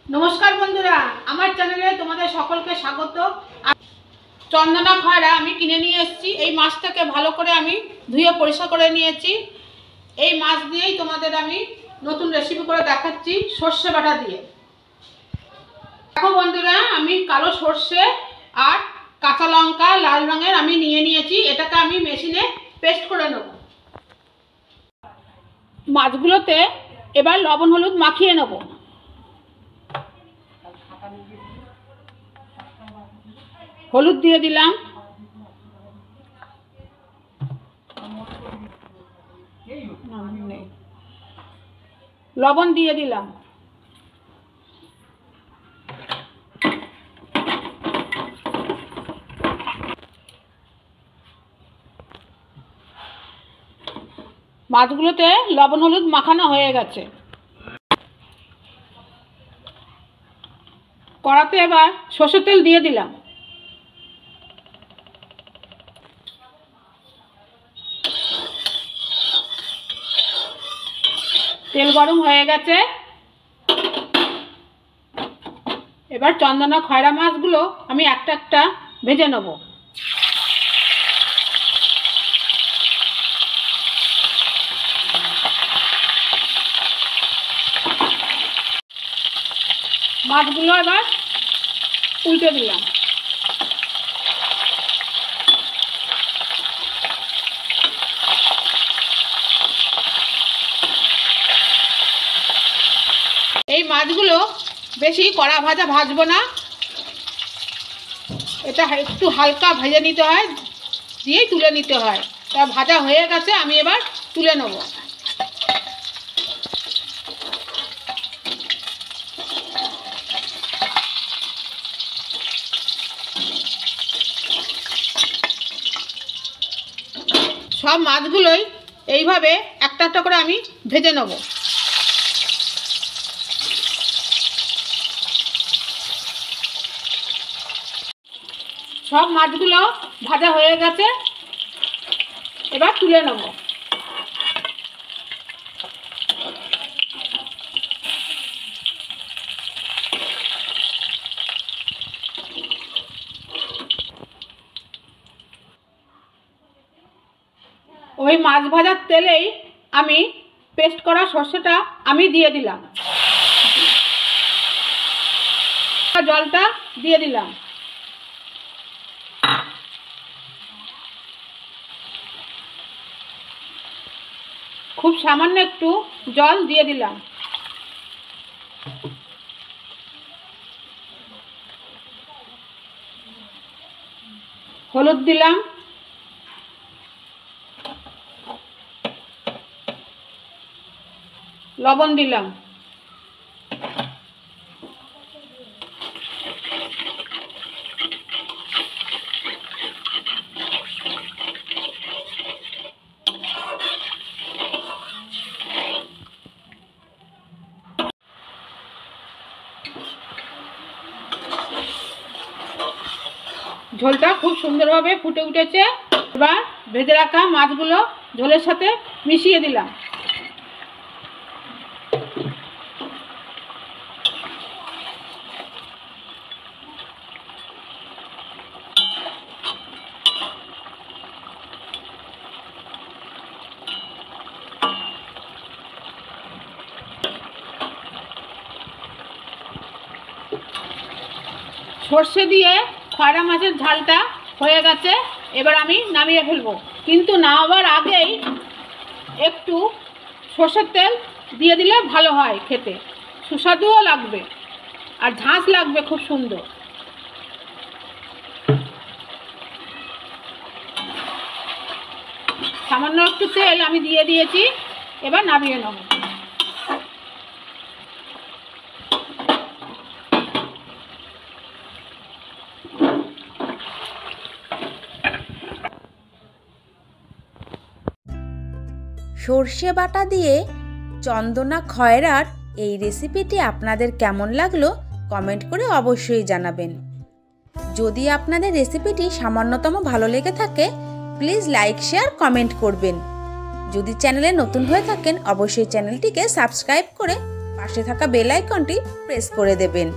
नमस्कार बंधुरा आमार चैनेले तुम्हादेर सकलके स्वागत। चंदना खयरा आमी किने निये एसेछि। एई माछटाके भालो करे आमी धुए परिष्कार करे नियेछि। एई माछ दियेई तुम्हादेर आमी नतुन रेसिपि करे देखाच्छि सर्षे बाटा दिये। देखो बंधुरा आमी कालो सर्षे आर काँचा लंका लाल रंगेर आमी निये नियेछि। एटाके आमी मेशिने पेस्ट करे नेब। माछगुलोते एबार लवण हलुद माखिये नेब। हलुद दिए दिलाम, लवण दिए दिलाम, माछगुलोते लवण हलुद माखानो हये गेছে। कड़ाते एबार सर्षेर तेल दिए दिलाम। तेल गरम हो गेছে। एबार चंदना खयरा माछगुलो आमी एकटा एकटा भेजे नेब। माछगुलो एबार उल्टे दिलाम। এই মাছগুলো বেশি কড়া ভাজা ভাজবো না, এটা একটু হালকা ভেজে নিতে হয়, দিয়েই তুলে নিতে হয়। তা ভাজা হয়ে গেছে, আমি এবার তুলে নেব। সব মাছগুলোই এইভাবে একটা একটা করে আমি ভেজে নেব। सब माछगुलो भाजा हो गेছে, এবার তুলে নেব। ওই মাছ ভাজার তেলেই আমি পেস্ট করা সরষেটা আমি দিয়ে দিলাম। জলটা দিয়ে দিলাম। खूब सामान्य एकटू जल दिए दिलाम। हलुद दिलाम, लवण दिलाम, झोलटा खूब सुंदर भावे फुटे उठेছে। এবার ভেজে রাখা মাছগুলো ঝোলের সাথে মিশিয়ে দিলাম। সরষে দিয়ে খয়রা মাছের ঝালটা হয়ে গেছে। এবার আমি নামিয়ে ফেলবো, কিন্তু নামাবার আগেই একটু সরষের তেল দিয়ে দিলে ভালো হয়, খেতে সুস্বাদুও লাগবে আর ঝাঁঝ লাগবে খুব সুন্দর। সামান্য একটু তেল আমি দিয়ে দিয়েছি, এবার নামিয়ে নেব। সর্ষে বাটা দিয়ে চন্দনা খয়রার এই রেসিপিটি আপনাদের কেমন লাগলো কমেন্ট করে অবশ্যই জানাবেন। যদি আপনাদের রেসিপিটি সামান্যতম ভালো লেগে থাকে প্লিজ লাইক শেয়ার কমেন্ট করবেন। যদি চ্যানেলে নতুন হয়ে থাকেন অবশ্যই চ্যানেলটিকে সাবস্ক্রাইব করে পাশে থাকা বেল আইকনটি প্রেস করে দেবেন।